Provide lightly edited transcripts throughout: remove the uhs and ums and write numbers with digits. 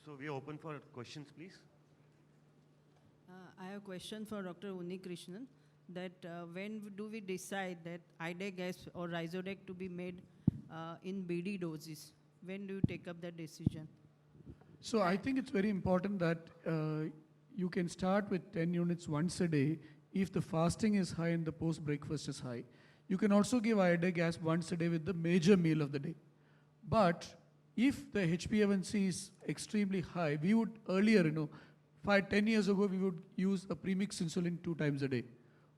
So we are open for questions, please. I have a question for Dr. Unnikrishnan, that when do we decide that IDEGAS or Rhizodec to be made in BD doses? When do you take up that decision? So I think it's very important that you can start with 10 units once a day if the fasting is high and the post-breakfast is high. You can also give IDEGAS once a day with the major meal of the day. But if the HbA1c is extremely high, we would earlier, 10 years ago, we would use a premixed insulin 2 times a day.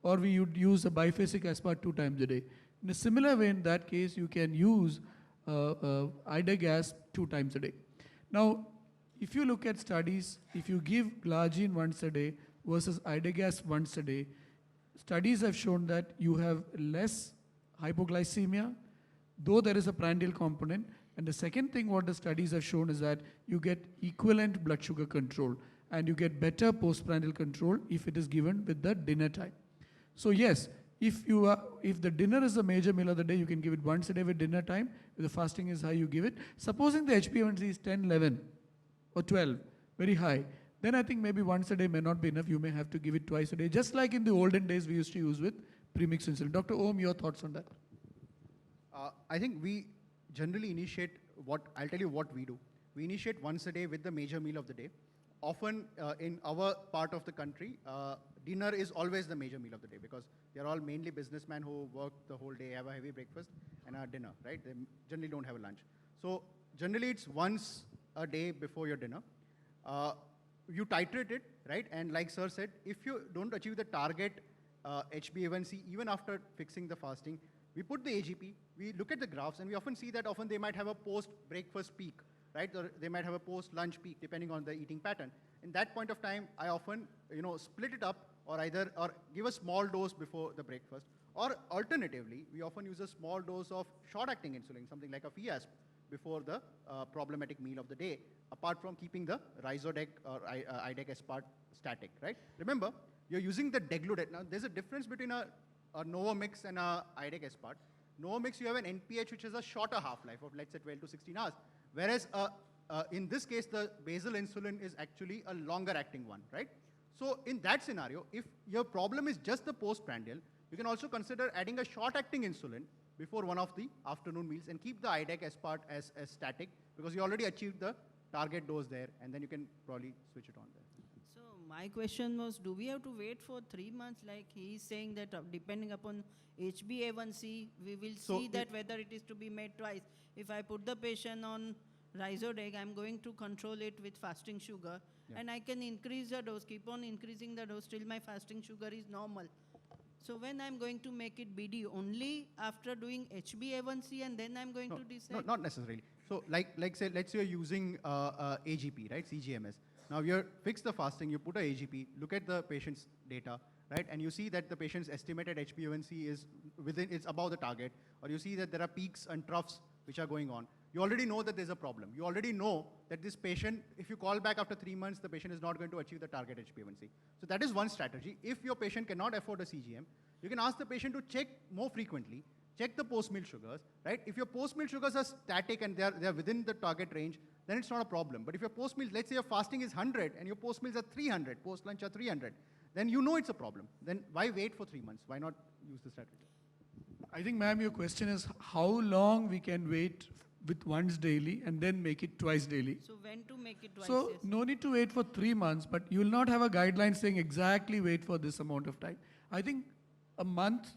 Or we would use a biphasic aspart 2 times a day. In a similar way, in that case, you can use IDEGAS 2 times a day. Now, if you look at studies, if you give glargine once a day versus IDEGAS once a day, studies have shown that you have less hypoglycemia, though there is a prandial component. And the second thing what the studies have shown is that you get equivalent blood sugar control and you get better postprandial control if it is given with the dinner time. So yes, if the dinner is the major meal of the day, you can give it once a day with dinner time. If the fasting is high, you give it. Supposing the HbA1c is 10, 11 or 12, very high, then I think maybe once a day may not be enough. You may have to give it twice a day, just like in the olden days we used to use with premixed insulin. Dr. Om, your thoughts on that? I think we generally initiate I'll tell you what we do. We initiate once a day with the major meal of the day. Often in our part of the country, dinner is always the major meal of the day because they're all mainly businessmen who work the whole day, have a heavy breakfast and a dinner, right? They generally don't have a lunch. So generally it's once a day before your dinner. You titrate it, right? And like sir said, if you don't achieve the target HbA1c, even after fixing the fasting, we put the AGP, we look at the graphs, and we often see that often they might have a post-breakfast peak, right? Or they might have a post-lunch peak, depending on the eating pattern. In that point of time, I often, split it up or give a small dose before the breakfast. Or alternatively, we often use a small dose of short-acting insulin, something like a Fiasp, before the problematic meal of the day, apart from keeping the Rhizodec or IDEC aspart static, right? Remember, you're using the degludec. Now, there's a difference between a Novomix and a IDEC aspart. Novomix, you have an NPH which has a shorter half-life of, let's say, 12 to 16 hours. Whereas in this case, the basal insulin is actually a longer-acting one, right? So in that scenario, if your problem is just the postprandial, you can also consider adding a short-acting insulin before one of the afternoon meals and keep the IDEC aspart as static because you already achieved the target dose there, and then you can probably switch it on there. So my question was, do we have to wait for 3 months? Like he is saying that depending upon HbA1c, we will see that whether it is to be made twice. If I put the patient on Rhizodec, I'm going to control it with fasting sugar, and I can increase the dose, keep on increasing the dose till my fasting sugar is normal. So when I'm going to make it BD, only after doing HbA1c and then I'm going to decide? No, not necessarily. So let's say you're using AGP, right, CGMS. Now you fix the fasting, you put a AGP, look at the patient's data, right, and you see that the patient's estimated HbA1c is it's above the target, or you see that there are peaks and troughs which are going on. You already know that there's a problem. You already know that this patient, if you call back after 3 months, the patient is not going to achieve the target HbA1c. So that is one strategy. If your patient cannot afford a CGM, you can ask the patient to check more frequently, check the post-meal sugars, right? If your post-meal sugars are static and they are within the target range, then it's not a problem. But if your post-meal, let's say your fasting is 100 and your post-meals are 300, post-lunch are 300, then you know it's a problem. Then why wait for 3 months? Why not use the strategy? I think, ma'am, your question is how long we can wait with once daily and then make it twice daily. So when to make it twice? So yes. no need to wait for 3 months, but you will not have a guideline saying exactly wait for this amount of time. I think a month,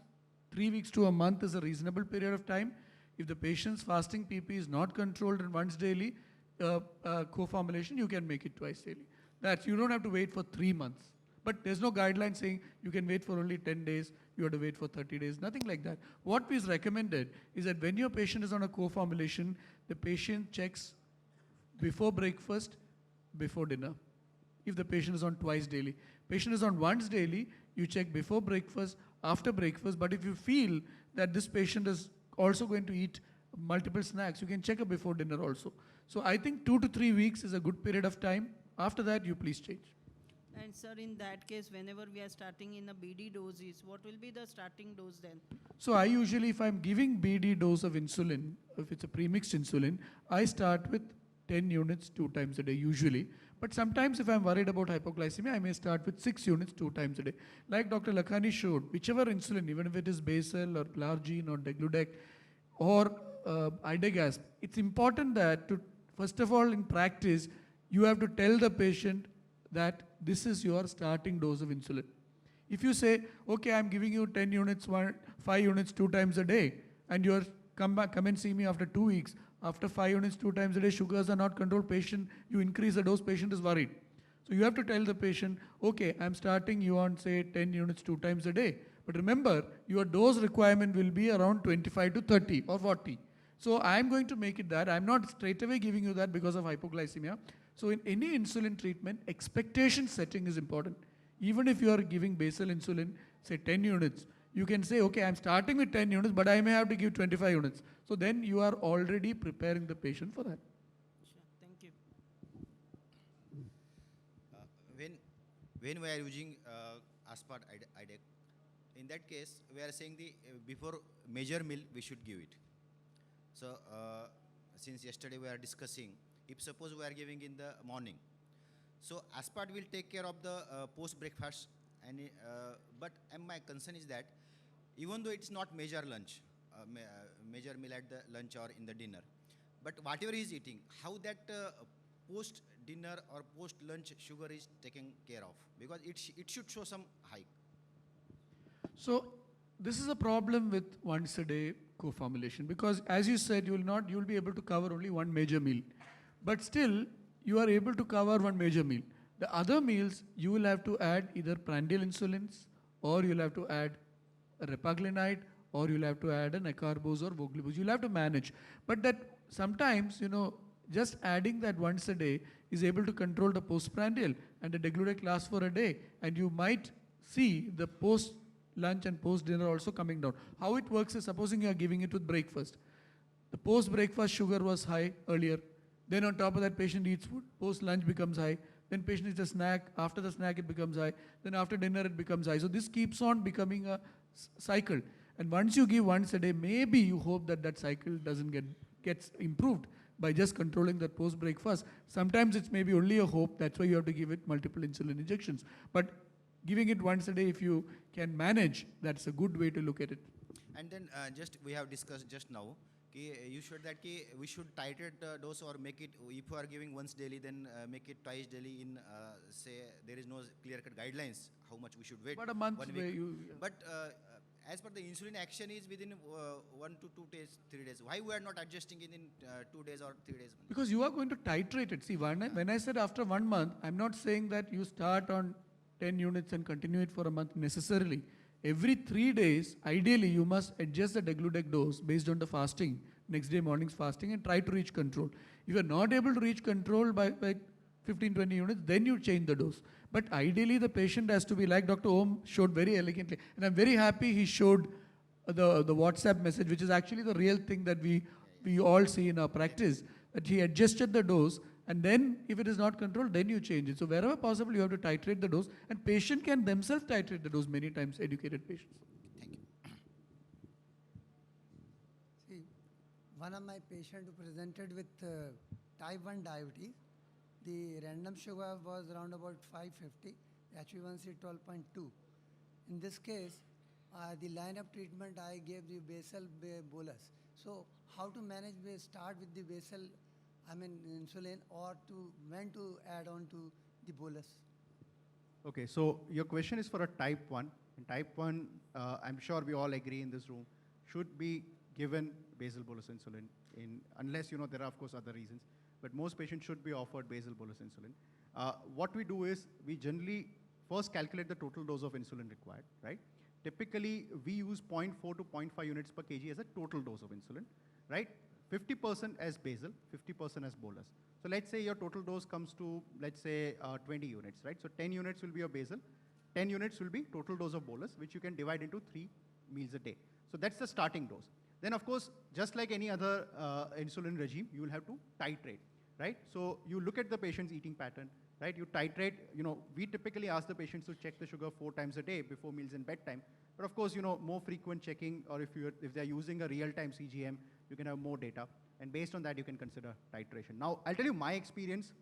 3 weeks to a month is a reasonable period of time. If the patient's fasting PP is not controlled and once daily, co-formulation, you can make it twice daily. You don't have to wait for 3 months. But there's no guideline saying you can wait for only 10 days, you have to wait for 30 days, nothing like that. What is recommended is that when your patient is on a co-formulation, the patient checks before breakfast, before dinner. If the patient is on twice daily. Patient is on once daily, you check before breakfast, after breakfast, but if you feel that this patient is also going to eat multiple snacks, you can check a before dinner also. So I think 2 to 3 weeks is a good period of time. After that, you please change. And sir, in that case, whenever we are starting in a BD doses, what will be the starting dose then? So I usually, if I'm giving BD dose of insulin, if it's a premixed insulin, I start with 10 units 2 times a day usually. But sometimes if I'm worried about hypoglycemia, I may start with 6 units 2 times a day. Like Dr. Lakhani showed, whichever insulin, even if it is basal or Glargine or Degludec or Idegasp, it's important that to, first of all in practice, you have to tell the patient that this is your starting dose of insulin. If you say, okay, I'm giving you 10 units, 5 units 2 times a day, and you're come and see me after 2 weeks, after 5 units 2 times a day, sugars are not controlled, patient, you increase the dose, patient is worried. So you have to tell the patient, okay, I'm starting you on say 10 units 2 times a day. But remember, your dose requirement will be around 25 to 30 or 40. So I'm going to make it that. I'm not straight away giving you that because of hypoglycemia. So in any insulin treatment, expectation setting is important. Even if you are giving basal insulin, say 10 units, you can say, okay, I'm starting with 10 units, but I may have to give 25 units. So then you are already preparing the patient for that. Sure, thank you. When we are using aspart IDEC, in that case, we are saying the before major meal we should give it. So since yesterday we are discussing, if suppose we are giving in the morning, so aspart will take care of the post breakfast, and but my concern is that even though it's not major lunch, major meal at the lunch or in the dinner, but whatever he is eating, how that post dinner or post lunch sugar is taken care of, because it should show some hike. So this is a problem with once a day co-formulation, because as you said, you will be able to cover only one major meal, but still you are able to cover one major meal. The other meals you will have to add either prandial insulins, or you'll have to add a repaglinide, or you'll have to add an acarbose or voglibose. You'll have to manage. But that sometimes, just adding that once a day is able to control the postprandial, and the degludec lasts for a day, and you might see the post lunch and post dinner also coming down. How it works is, supposing you are giving it with breakfast. The post breakfast sugar was high earlier. Then on top of that, patient eats food. Post lunch becomes high. Then patient eats a snack. After the snack, it becomes high. Then after dinner, it becomes high. So this keeps on becoming a cycle. And once you give once a day, maybe you hope that that cycle doesn't gets improved by just controlling that post breakfast. Sometimes it's maybe only a hope. That's why you have to give it multiple insulin injections. But giving it once a day, if you can manage, that's a good way to look at it. And then just we have discussed just now, you should that we should titrate the dose, or make it, if you are giving once daily, then make it twice daily in say there is no clear-cut guidelines how much we should wait. About a month 1 where week. you. But as per the insulin action is within 1 to 2 days, 3 days. Why we are not adjusting it in 2 days or 3 days? Because you are going to titrate it. See, when I said after 1 month, I'm not saying that you start on 10 units and continue it for a month necessarily. Every 3 days, ideally, you must adjust the degludec dose based on the fasting, next day morning's fasting, and try to reach control. If you're not able to reach control by 15, 20 units, then you change the dose. But ideally, the patient has to be like Dr. Om showed very elegantly. And I'm very happy he showed the WhatsApp message, which is actually the real thing that we all see in our practice, that he adjusted the dose, and then if it is not controlled, then you change it. So wherever possible, you have to titrate the dose, and patient can themselves titrate the dose many times, educated patients. Thank you. See, one of my patients who presented with type 1 diabetes, the random sugar was around about 550, HbA1c 12.2. In this case, the line of treatment I gave the basal bolus. So how to manage, we start with the basal, insulin, or when to add on to the bolus? Okay, so your question is for a type 1. In type 1, I'm sure we all agree in this room, should be given basal bolus insulin, unless there are of course other reasons, but most patients should be offered basal bolus insulin. What we do is, we generally first calculate the total dose of insulin required, right? Typically, we use 0.4 to 0.5 units per kg as a total dose of insulin, right? 50% as basal, 50% as bolus. So let's say your total dose comes to, let's say, 20 units, right? So 10 units will be your basal, 10 units will be total dose of bolus, which you can divide into 3 meals a day. So that's the starting dose. Then, of course, just like any other insulin regime, you will have to titrate, right? So you look at the patient's eating pattern, right? You titrate, we typically ask the patients to check the sugar 4 times a day before meals and bedtime. But of course, more frequent checking, or if they're using a real-time CGM, you can have more data. and based on that, you can consider titration. Now, I'll tell you my experience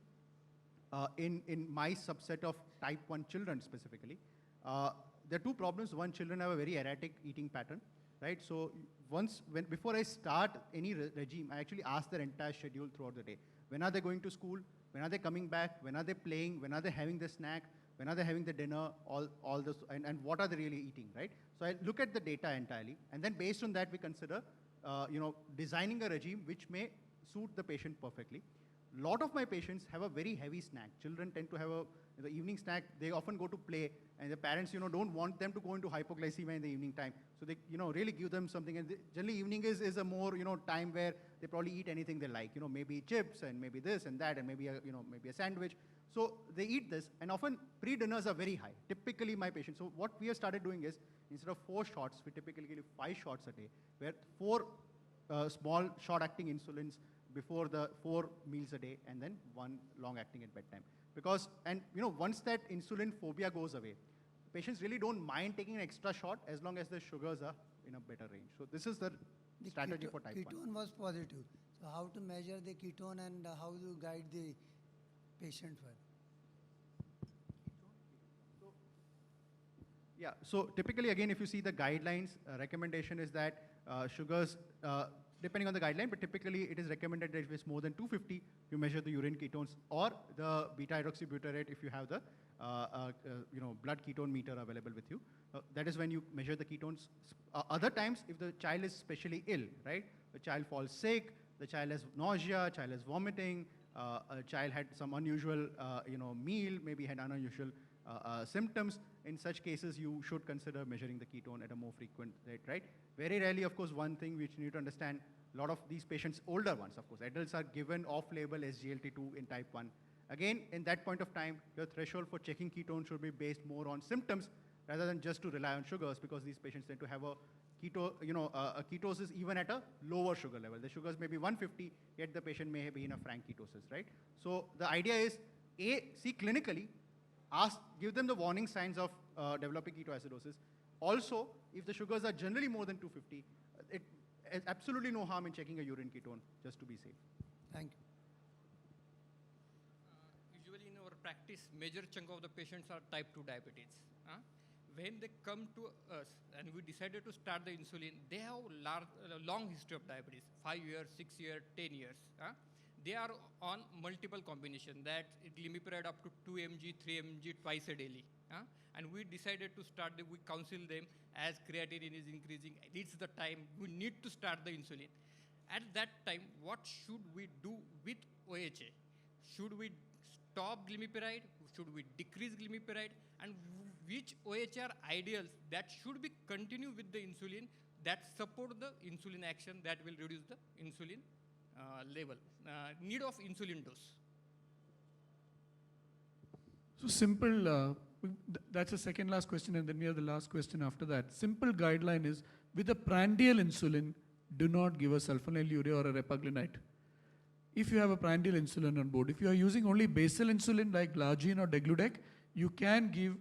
in my subset of type 1 children specifically. There are two problems. One, children have a very erratic eating pattern, right? So before I start any regime, I actually ask their entire schedule throughout the day. When are they going to school? When are they coming back? When are they playing? When are they having the snack? When are they having the dinner? All this, and what are they really eating, right? So I look at the data entirely, and then based on that, we consider, designing a regime which may suit the patient perfectly. Lot of my patients have a very heavy snack. Children tend to have the evening snack. They often go to play, and the parents, don't want them to go into hypoglycemia in the evening time. So they, really give them something. And generally, evening is a more, time where they probably eat anything they like. Maybe chips and maybe this and that and maybe maybe a sandwich. So they eat this, and often pre-dinners are very high. Typically, my patients. So what we have started doing is, instead of 4 shots, we typically give 5 shots a day, where 4 small short-acting insulins before the 4 meals a day, and then 1 long-acting at bedtime. Because, and once that insulin phobia goes away, patients really don't mind taking an extra shot as long as the sugars are in a better range. So this is the strategy for type 1. Ketone was positive. So how to measure the ketone and how to guide the patient for? Yeah, so typically, again, if you see the guidelines, recommendation is that sugars, depending on the guideline, but typically it is recommended that if it's more than 250, you measure the urine ketones or the beta-hydroxybutyrate if you have the blood ketone meter available with you. That is when you measure the ketones. Other times, if the child is specially ill, right? The child falls sick, the child has nausea, child is vomiting, a child had some unusual meal, maybe had unusual symptoms. In such cases, you should consider measuring the ketone at a more frequent rate, right? Very rarely, of course, one thing which you need to understand, a lot of these patients, older ones, of course, adults are given off-label SGLT2 in type 1. Again, in that point of time, your threshold for checking ketone should be based more on symptoms rather than just to rely on sugars, because these patients tend to have a ketosis even at a lower sugar level. The sugars may be 150, yet the patient may be in a frank ketosis, right? So the idea is, see clinically, give them the warning signs of developing ketoacidosis. Also, if the sugars are generally more than 250, it is absolutely no harm in checking a urine ketone just to be safe. Thank you. Usually in our practice, major chunk of the patients are type 2 diabetes. When they come to us and we decided to start the insulin, they have long history of diabetes, 5 years, 6 years, 10 years. They are on multiple combination, that glimepiride up to 2 mg, 3 mg twice a daily. And we decided to start, we counsel them as creatinine is increasing, it's the time, we need to start the insulin. At that time, what should we do with OHA? Should we stop glimepiride? Should we decrease glimepiride? And which OHA are ideals that should be continue with the insulin that support the insulin action that will reduce the insulin level, need of insulin dose? So simple, that's the second last question, and then we have the last question after that. Simple guideline is, with a prandial insulin, do not give a sulfonylurea or a repaglinite. If you have a prandial insulin on board, if you are using only basal insulin like Glargine or Degludec, you can give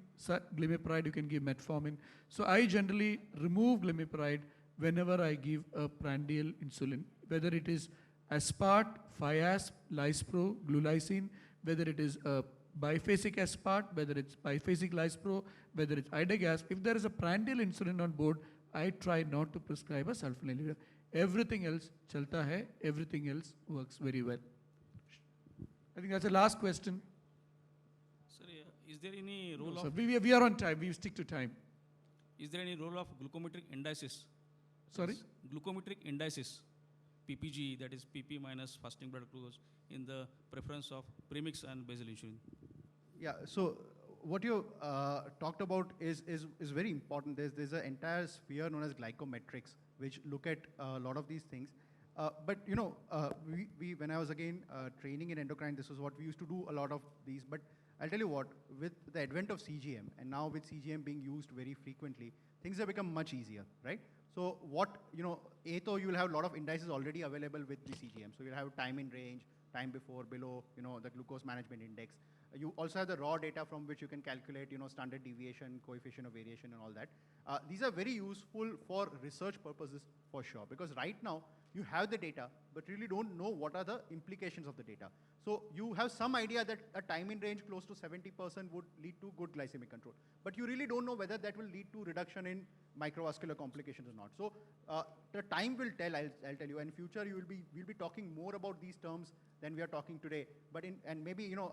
glimepiride, you can give metformin. So I generally remove glimepiride whenever I give a prandial insulin, whether it is aspart, Fiasp, Lispro, Glulicine, whether it is a biphasic aspart, whether it's biphasic Lispro, whether it's Idegas. If there is a prandial insulin on board, I try not to prescribe a sulfonylurea. Everything else chalta hai, everything else works very well. I think that's the last question. Sir, is there any role No, of sir, we are on time, we stick to time. is there any role of glucometric indices? Sorry? Glucometric indices, PPG, that is PP minus fasting blood glucose, in the preference of premix and basal insulin? Yeah, so what you talked about is very important. There's an entire sphere known as glycometrics, which look at a lot of these things. But when I was again training in endocrine, this was what we used to do, a lot of these. But I'll tell you what, with the advent of CGM, and now with CGM being used very frequently, things have become much easier, right? So what, ATO, you will have a lot of indices already available with the CGM. So you'll have time in range, time before, below, the glucose management index. You also have the raw data from which you can calculate, standard deviation, coefficient of variation and all that. These are very useful for research purposes for sure, because right now, you have the data, but really don't know what are the implications of the data. So you have some idea that a time in range close to 70% would lead to good glycemic control, but you really don't know whether that will lead to reduction in microvascular complications or not. So the time will tell, I'll tell you, and in future we'll be talking more about these terms than we are talking today. But and maybe, you know,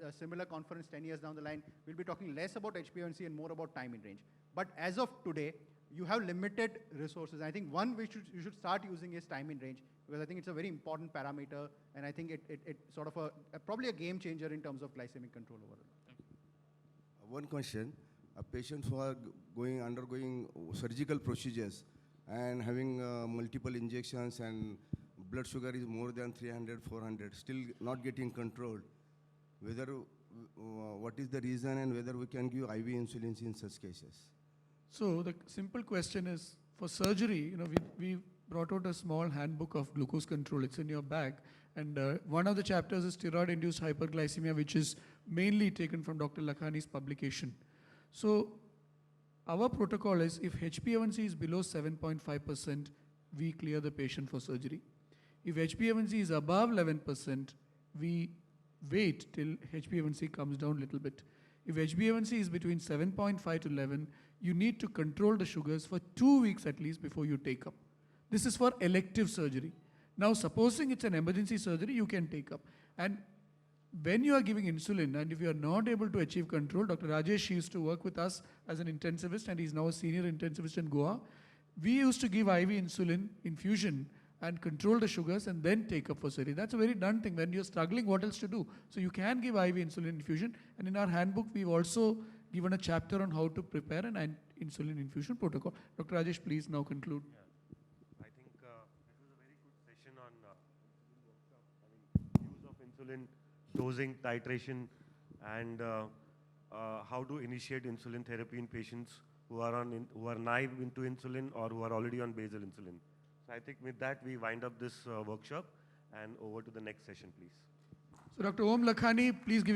a similar conference 10 years down the line, we'll be talking less about HbA1c and more about time in range. But as of today, you have limited resources. I think one you should start using is time in range, because I think it's a very important parameter, and I think it sort of probably a game changer in terms of glycemic control overall. One question, patients who are undergoing surgical procedures and having multiple injections and blood sugar is more than 300, 400, still not getting controlled, whether, what is the reason and whether we can give IV insulin in such cases? So the simple question is, for surgery, you know, we brought out a small handbook of glucose control. It's in your bag. And one of the chapters is steroid-induced hyperglycemia, which is mainly taken from Dr. Lakhani's publication. So our protocol is, if HbA1c is below 7.5%, we clear the patient for surgery. If HbA1c is above 11%, we wait till HbA1c comes down a little bit. If HbA1c is between 7.5 to 11, you need to control the sugars for 2 weeks at least before you take up. This is for elective surgery. Now, supposing it's an emergency surgery, you can take up. And when you are giving insulin, and if you are not able to achieve control, Dr. Rajesh used to work with us as an intensivist, and he's now a senior intensivist in Goa. We used to give IV insulin infusion and control the sugars and then take up for surgery. That's a very done thing. When you're struggling, what else to do? So you can give IV insulin infusion. And in our handbook, we've also given a chapter on how to prepare an insulin infusion protocol. Dr. Rajesh, please now conclude. Yeah. I think it was a very good session on use of insulin, dosing, titration, and how to initiate insulin therapy in patients who are naive into insulin or who are already on basal insulin. So I think with that, we wind up this workshop, and over to the next session, please. So Dr. Om Lakhani, please give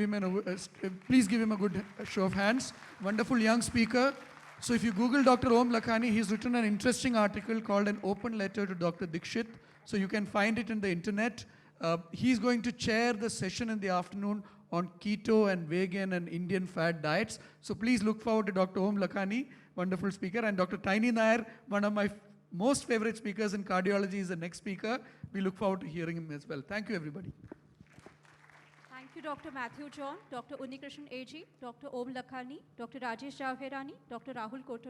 him a good show of hands. Wonderful young speaker. So if you Google Dr. Om Lakhani, he's written an interesting article called An Open Letter to Dr. Dikshit. So you can find it in the internet. He's going to chair the session in the afternoon on keto and vegan and Indian fat diets. So please look forward to Dr. Om Lakhani, wonderful speaker. And Dr. Tiny Nair, one of my most favorite speakers in cardiology, is the next speaker. We look forward to hearing him as well. Thank you, everybody. Thank you, Dr. Matthew John, Dr. Unnikrishnan A.G., Dr. Om Lakhani, Dr. Rajesh Jhavherani, Dr. Rahul Kotal.